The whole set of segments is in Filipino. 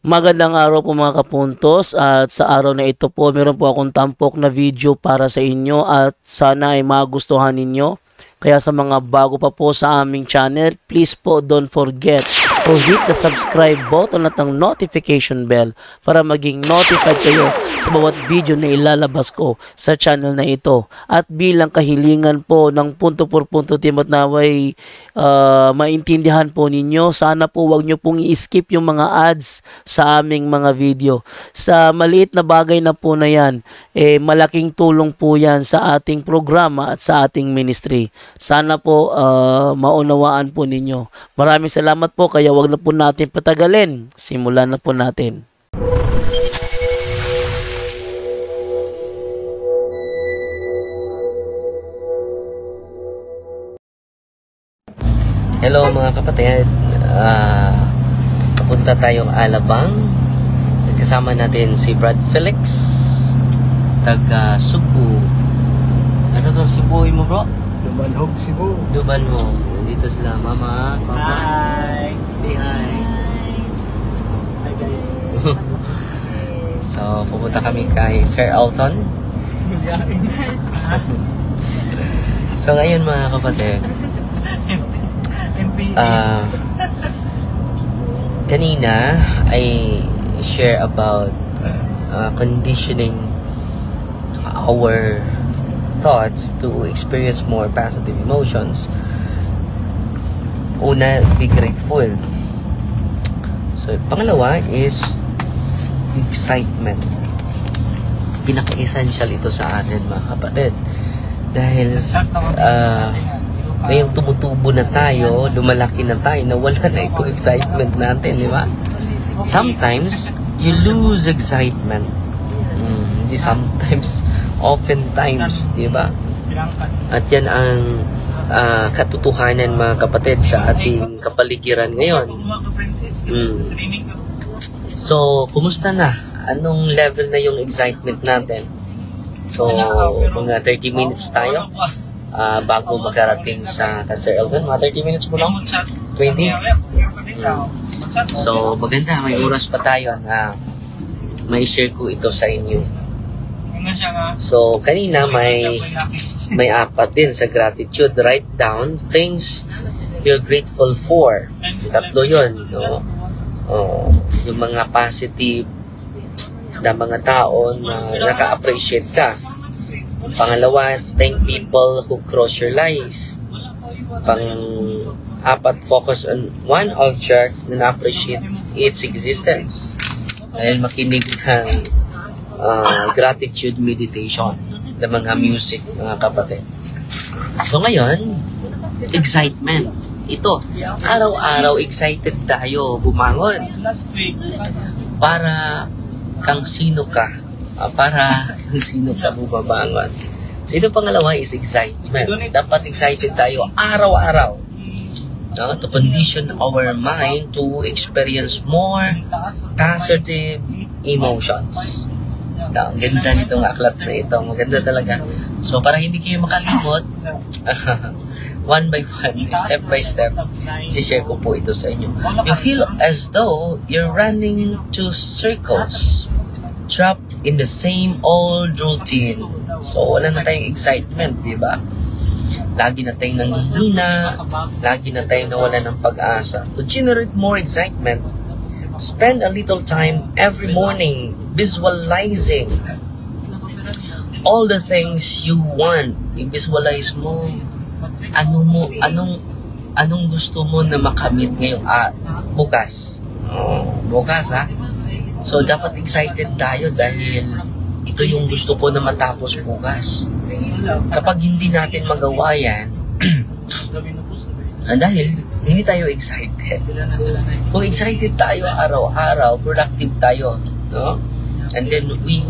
Magandang araw po mga kapuntos, at sa araw na ito po meron po akong tampok na video para sa inyo at sana ay magustuhan ninyo. Kaya sa mga bago pa po sa aming channel, please po don't forget to hit the subscribe button at ang notification bell para maging notified kayo sa bawat video na ilalabas ko sa channel na ito. At bilang kahilingan po ng punto por punto team at naway maintindihan po ninyo, sana po wag nyo pong i-skip yung mga ads sa aming mga video. Sa maliit na bagay na po na yan, malaking tulong po yan sa ating programa at sa ating ministry. Sana po maunawaan po ninyo. Maraming salamat po, kaya wag na po natin patagalin. Simulan na po natin. Hello mga kapatid, papunta tayong Alabang. Kasama natin si Brad Felix, taga Cebu. Nasa to Cebu mo bro? Dumanhog, Cebu. Dubanhog. Dito sila, mama, papa. Hi! Say hi. Hi guys. So, pupunta kami kay Sir Alton. So ngayon mga kapatid, kanina I share about conditioning our thoughts to experience more positive emotions. Una, be grateful. So, pangalawa is excitement. Pinaka-essential ito sa atin mga kapatid. Dahil ngayong tumutubo na tayo, lumalaki na tayo, nawala na itong excitement natin, di ba? Sometimes, you lose excitement. Hindi sometimes, oftentimes, di ba? At yan ang katotohanan mga kapatid sa ating kapaligiran ngayon. So, kumusta na? Anong level na yung excitement natin? So, mga 30 minutes tayo bago makarating sa Sir Eldon. Mga 30 minutes mo lang? 20? So, maganda. May oras pa tayo na may share ko ito sa inyo. So, kanina may apat din sa gratitude. Write down things you're grateful for. Tatlo yun, no? Yung mga positive na mga tao na naka-appreciate ka. Pangalawa is thank people who cross your life. Pang-apat, focus on one object na appreciate its existence. Dahil makinig ng gratitude meditation ng mga music, mga kapatid. So ngayon, excitement. Ito, araw-araw excited tayo bumangon. Para kang sino ka. Para kung sino ka bumabangon. So ito pangalawa is excitement. Dapat excited tayo araw-araw. To condition our mind to experience more positive emotions. Ang ganda nitong aklat na ito. Maganda talaga. So para hindi kayo makalimot, one by one, step by step, share ko po ito sa inyo. You feel as though you're running two circles, trapped in the same old routine. So, wala na tayong excitement, di ba? Lagi na tayong nanghihina, lagi na tayong nawala ng pag-asa. To generate more excitement, spend a little time every morning visualizing all the things you want. I-visualize mo anong gusto mo na makamit ngayong bukas. Bukas ha. So, dapat excited tayo dahil ito yung gusto ko na matapos bukas. Kapag hindi natin magawa yan, dahil hindi tayo excited. Kung excited tayo araw-araw, productive tayo, no? And then we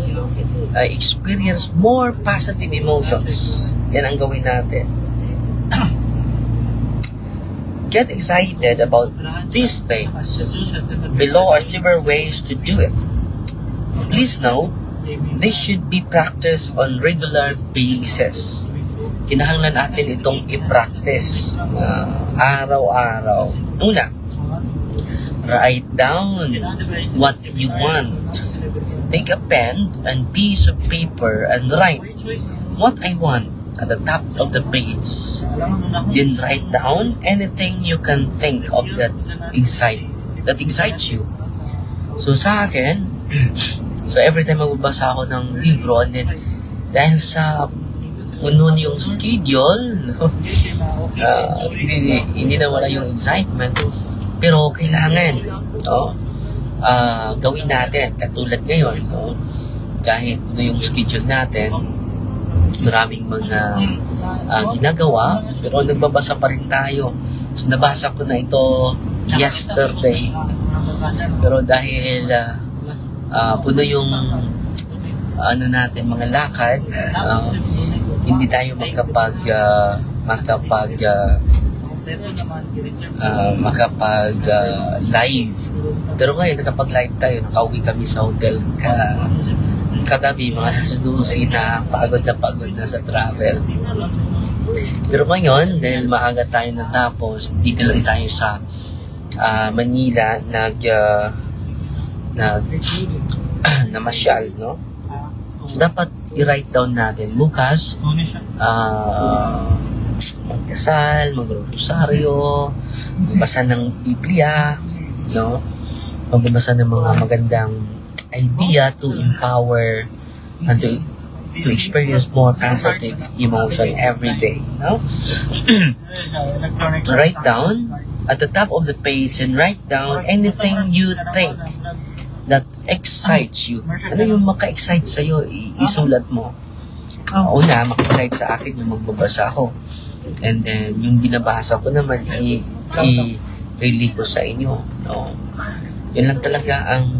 experience more positive emotions. Yan ang gawin natin. Get excited about these things. Below are several ways to do it. Please know, this should be practiced on regular basis. Kinahanglan natin itong i-practice araw-araw. Una, write down what you want. Take a pen and piece of paper and write what I want at the top of the page. Then write down anything you can think of that excites you. So sa akin, so every time magbabasa ako ng libro, and then dahil sa puno yung schedule, hindi na wala yung excitement, pero kailangan gawin natin katulad ngayon. So kahit yung schedule natin, maraming mga ginagawa, pero nagbabasa pa rin tayo. So nabasa ko na ito yesterday, pero dahil puno yung natin mga lakad, hindi tayo live. Pero ngayon nakapag-live tayo, nakauwi kami sa hotel kagabi, mga nasa 12 na pagod na sa travel. Pero ngayon, dahil maaga tayo natapos, dito lang tayo sa Manila namasyal, no? So, dapat i-write down natin bukas, magdasal, magrosaryo, magbasa ng Biblia, no? Magbasa ng mga magandang idea to empower and to experience more positive emotion every day, no? Write down at the top of the page and write down anything you think that excites you. Ano yung maka-excite sa'yo, isulat mo. Una, maka-excite sa akin yung magbabasa ko. And then, yung binabasa ko naman, i-relay ko sa inyo. No? Yun lang talaga ang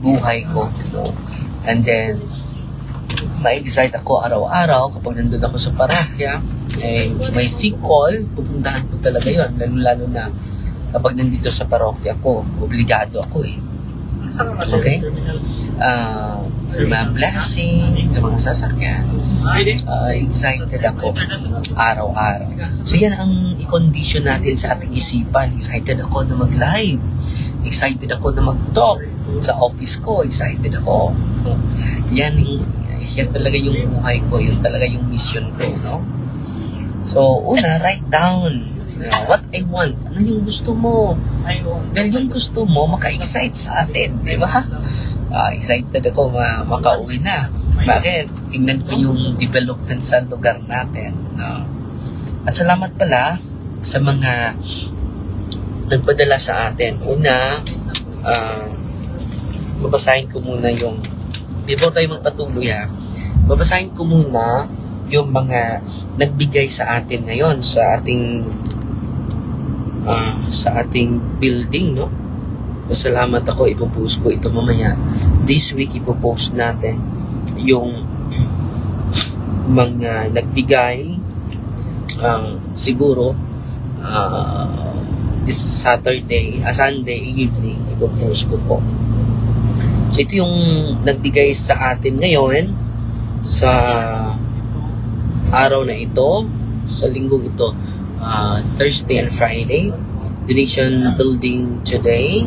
buhay ko. No? And then, ma-excite ako araw-araw kapag nandun ako sa parakya. May sick call, pupuntahan ko talaga yun. Lalo na kapag nandito sa parokya ko, obligado ako Okay? Mga blessing, yung mga sasakyan. Excited ako araw-araw. So yan ang i-condition natin sa ating isipan. Excited ako na mag-live. Excited ako na mag-talk sa office ko. Excited ako. So, yan talaga yung buhay ko. Yun talaga yung mission ko. No? So, una, write down what I want. Ano yung gusto mo? Dahil yung gusto mo, maka-excite sa atin. Di ba? Excited ako makauwi na. Bakit? Tingnan ko yung development sa lugar natin. No? At salamat pala sa mga nagpadala sa atin. Una, babasahin ko muna yung, before tayo magpatuloy babasahin ko muna yung mga nagbigay sa atin ngayon sa ating building, no? Pasalamat ako, ipopost ko ito mamaya. This week, ipopost natin yung mga nagbigay siguro this Sunday evening, ipopost ko po. So, ito yung nagbigay sa atin ngayon sa araw na ito, sa linggong ito, Thursday and Friday. Donation building today.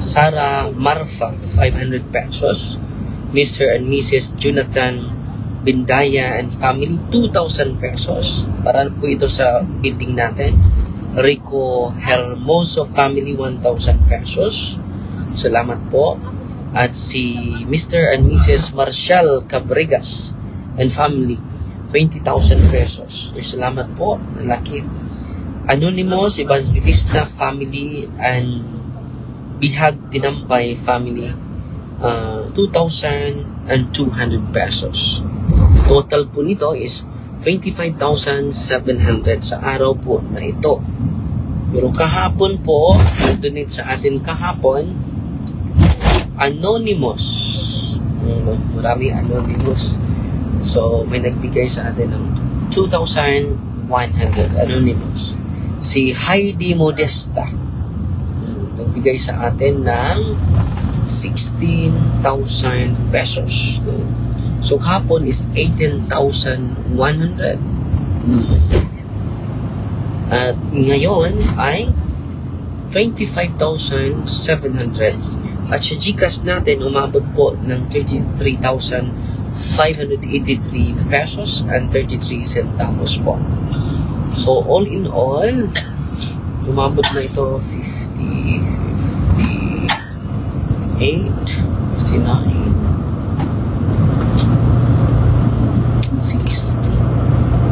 Sarah Marfa, 500 pesos. Mr. and Mrs. Jonathan Bindaya and family, 2,000 pesos. Para po ito sa building natin. Rico Hermoso family, 1,000 pesos. Salamat po. At si Mr. and Mrs. Marcial Cabregas and family, 20,000 pesos. Salamat po. Laki. Anonymous Evangelista family and Bihag Dinampay family, 2,200 pesos. Total po nito is 25,700 sa araw po na ito. Pero kahapon po, nag-donate sa atin kahapon, anonymous. Maraming anonymous. So, may nagbigay sa atin ng 2,100 anonymous. Si Heidi Modesta, nagbigay sa atin ng 16,000 pesos. So, kahapon is 18,100. At ngayon ay 25,700. At sa GCash natin, umabot po ng 33,583 pesos and 33 centavos po. So, all in all, umabot na ito 50, 58, 59, 60,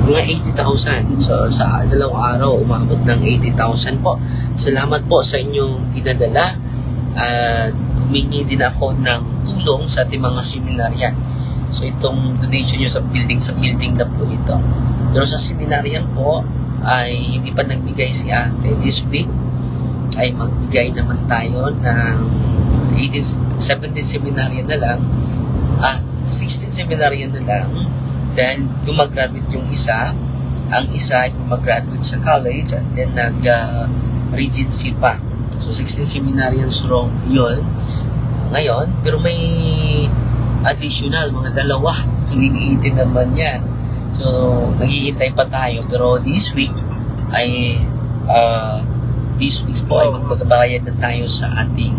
mga 80,000. So, sa dalawang araw, umabot ng 80,000 po. Salamat po sa inyong pinadala. At humingi din ako ng tulong sa ating mga seminaryan. So, itong donation nyo sa building na po ito. Pero sa seminaryan po, ay hindi pa nagbigay si ate. This week, ay magbigay naman tayo ng 17 seminaryan na lang. 16 seminaryan na lang. Then, gumagraduate yung isa. Ang isa ay gumagraduate sa college at then nag-regency pa. So, 16 seminarians strong yun ngayon. Pero may additional, mga dalawa. Liliitin naman yan. So, naghihintay pa tayo. Pero this week po ay magbabayad na tayo sa ating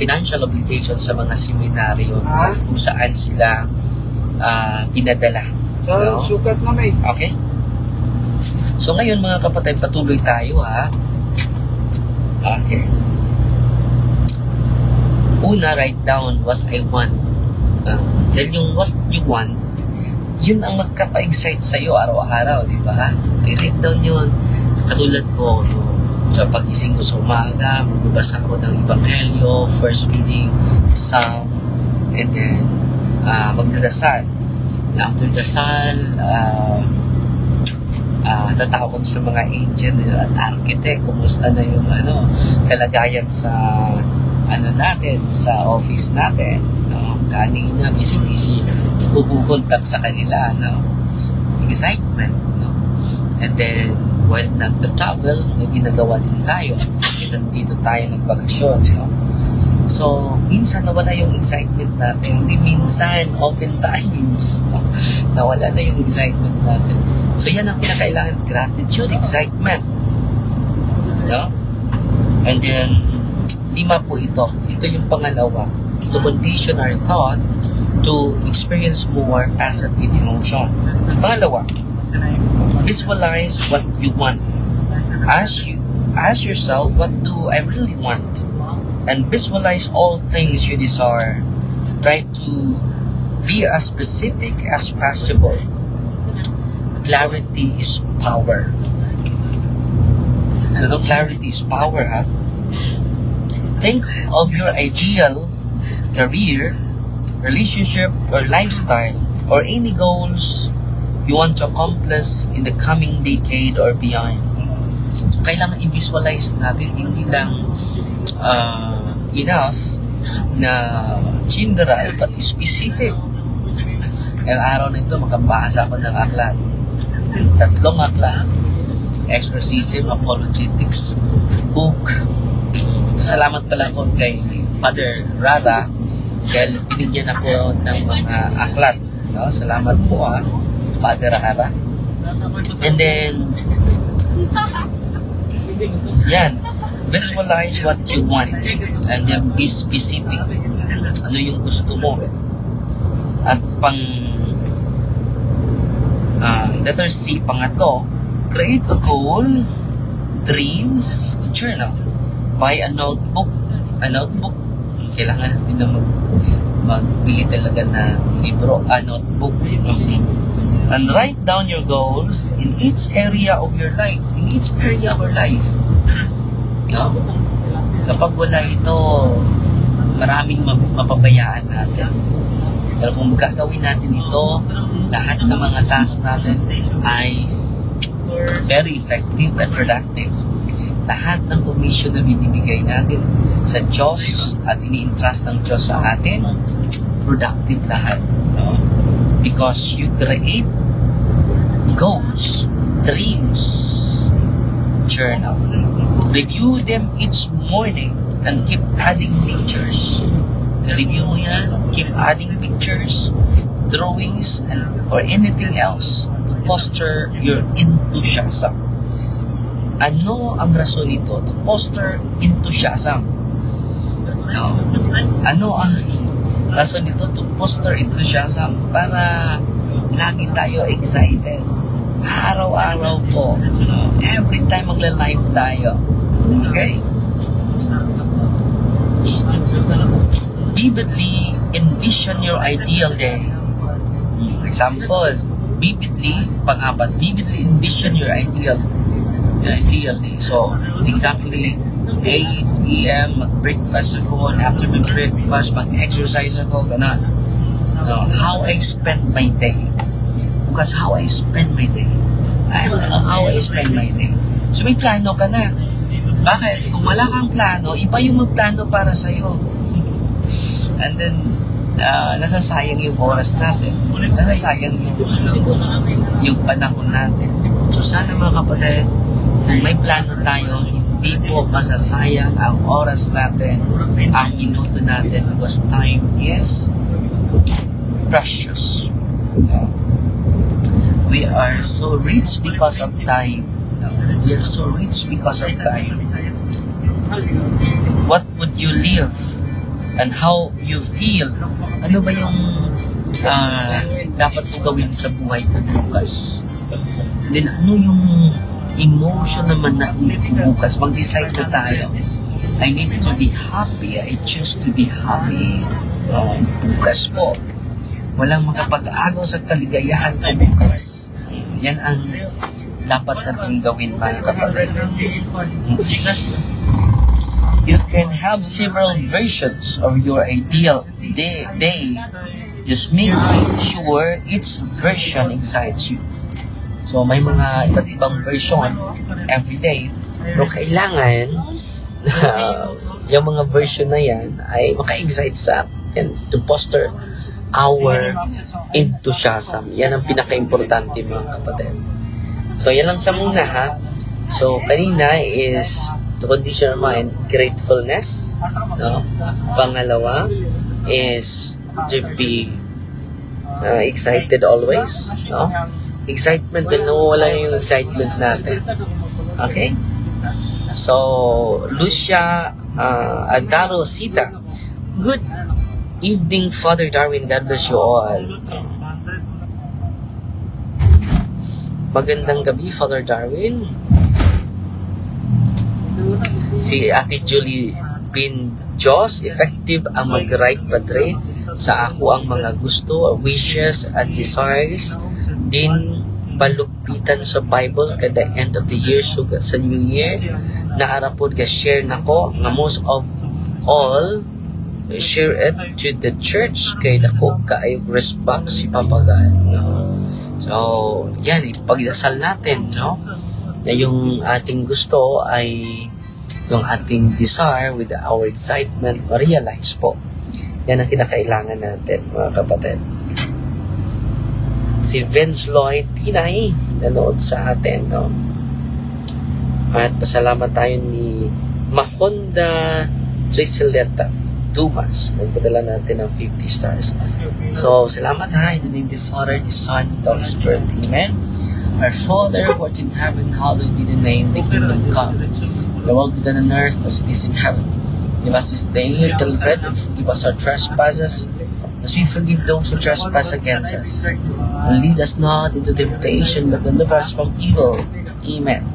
financial obligation sa mga seminaryo kung saan sila pinadala. Sa sukat na may. Okay? So, ngayon mga kapatid, patuloy tayo ha. Okay. Una, write down what I want. Dahil yung what you want, yun ang magkapa-excite sa'yo araw-araw, di ba? I-write down yun. Katulad ko, sa pagising ko sa umaga, magbabasa ko ng Ebanghelyo, first reading, Psalm, and then magdadasal. After dasal, tatawag sa mga engineer at architect, kumusta na yung kalagayan sa natin, sa office natin. Kanina, busy, kukukontak sa kanila, excitement, and then while nagta-travel, may ginagawa din tayo. Dito tayo nagbakasyon, So, minsan nawala yung excitement natin. Hindi minsan, oftentimes, nawala na yung excitement natin. So, yan ang kinakailangan. Gratitude, excitement. And then, 5 po ito. Ito yung pangalawa. To condition our thought to experience more positive emotion. Pangalawa, visualize what you want. Ask yourself, what do I really want? And visualize all things you desire. Try to be as specific as possible. Clarity is power. So, clarity is power, ha? Think of your ideal career, relationship, or lifestyle, or any goals you want to accomplish in the coming decade or beyond. So, kailangan i-visualize natin, hindi lang enough na general but specific. Ngayong araw na ito, makabasa ako ng aklat. 3 aklat. Exorcism, Apologetics, book. Salamat pala ko kay Father Rara dahil binigyan ako ng mga aklat. So, salamat po Father Rara. And then, yan. Visualize what you want and then be specific. Ano yung gusto mo? At letter C, pangatlo, create a goal, dreams, journal. Buy a notebook. Kailangan natin na magbili talaga ng libro, notebook. And write down your goals in each area of your life. In each area of your life. No? Kapag wala ito, maraming mapabayaan natin. Pero kung gagawin natin ito, lahat ng mga tasks natin ay very effective and productive. Lahat ng commission na binibigay natin sa Diyos at ini-entrust ng Diyos sa atin, productive lahat. No? Because you create goals, dreams, journal. Review them each morning and keep adding pictures. Review mo yan, keep adding pictures, drawings, or anything else to foster your enthusiasm. Ano ang rason nito? To foster enthusiasm. No. Ano ang rason nito? To foster enthusiasm para lagi tayo excited. Araw-araw po. Every time magla-live tayo. Okay? Vividly envision your ideal day. Example, vividly, pang-apat, vividly envision your ideal day. So, exactly 8 a.m. mag-breakfast ako, and after mag-breakfast, mag-exercise ako, gano'n. How I spend my day. Because how I spend my day. How I spend my day. So, may plano ka na. Bakit? Kung wala kang plano, iba yung magplano para sa'yo. And then, nasasayang yung oras natin. Nasasayang yung panahon natin. So, sana mga kapatid, kung may plano tayo, hindi po masasayang ang oras natin, ang minuto natin, because time is precious. We are so rich because of time. We are so rich because of time. What would you live and how you feel? Ano ba yung dapat mo gawin sa buhay ko bukas? Then ano yung emotion naman na bukas? Mag-decide na tayo. I need to be happy. I choose to be happy. Bukas po. Walang makapag-agaw sa kaligayahan ko bukas. Yan ang dapat natin gawin, mga kapatid. You can have several versions of your ideal day. Just make sure each version excites you. So, may mga iba't ibang version every day. Pero kailangan yung mga version na yan ay maka-excite sa atin to foster our enthusiasm. Yan ang pinaka-importante, mga kapatid. So, yan lang sa muna, ha? So, kanina is to condition our mind, gratefulness. No? Pangalawa is to be excited always. No? Excitement, din nawawala yung excitement natin. Okay? So, Lucia Adaro Sita. Good evening, Father Darwin. God bless you all. Magandang gabi, Father Darwin. Si Ate Julie Bin Jos, effective ang mag-write padre sa ako ang mga gusto, wishes, at desires. Din palugpitan sa Bible kada end of the year sugat sa New Year. Naarapod ka share nako nga most of all share it to the church kay dako kaayog respect si Papa God. So, yan, ipagdasal natin, no? Na yung ating gusto ay yung ating desire with our excitement ma-realize po. Yan ang kinakailangan natin, mga kapatid. Si Vince Lloyd Tinay nanood sa atin, no? At pasalamat tayo ni Mahonda Triceleta Dumas. Nagpadala natin ng 50 stars. So, salamat ha. In the name of the Father, the Son, the Holy Spirit. Amen. Our Father, who art in heaven, hallowed be the name, the kingdom come. The will be done on earth as it is in heaven. Give us this day our daily bread, and forgive us our trespasses, as we forgive those who trespass against us. And lead us not into temptation, but deliver us from evil. Amen.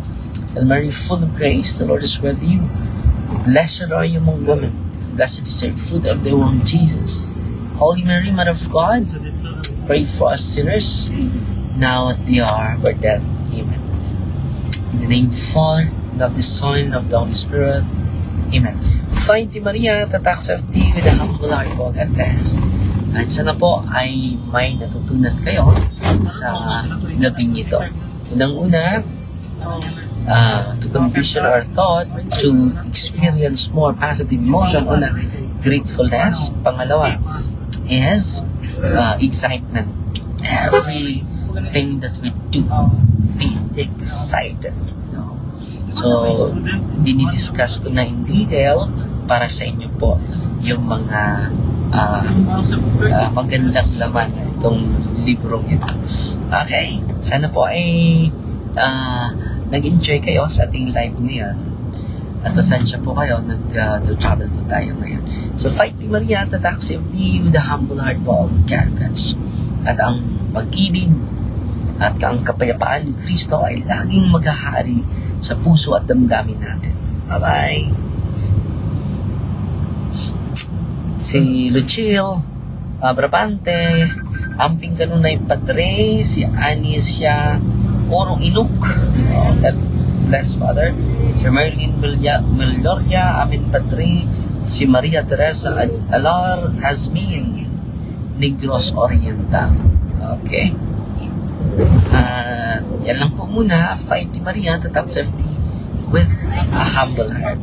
And Mary, full of grace, the Lord is with you. Blessed are you among women. Blessed is the fruit of the womb, Jesus. Holy Mary, Mother of God, pray for us sinners, now at the hour of our death. Amen. In the name of the Father, and of the Son, and of the Holy Spirit. Amen. Find Maria, tatak of thee with a humble heart, God bless. At sana po ay may natutunan kayo sa gabing ito. Unang-una, to condition our thought to experience more positive emotion. Una, gratefulness. Pangalawa is excitement. Everything that we do, be excited. So, dinidiscuss ko na in detail para sa inyo po yung mga magandang laman ng itong librong ito. Okay? Sana po ay nag-enjoy kayo sa ating live ngayon. At pasensya po kayo, nag-travel po tayo ngayon. So, fight ni Maria, tatak safely with a humble heart of God bless. At ang pag-ibig at ang kapayapaan ni Kristo ay laging maghahari sa puso at damdamin natin. Bye-bye! Si Lucille, Brabante, Amping Kanunay Padre, si Anisha Orong Inuk, God bless Father, si Merlin Meloria, Amin Padre, si Maria Teresa Alar Hasmin, Negros Oriental. Okay. Yan lang po muna. Fight ni Maria, tatap safety with a humble heart.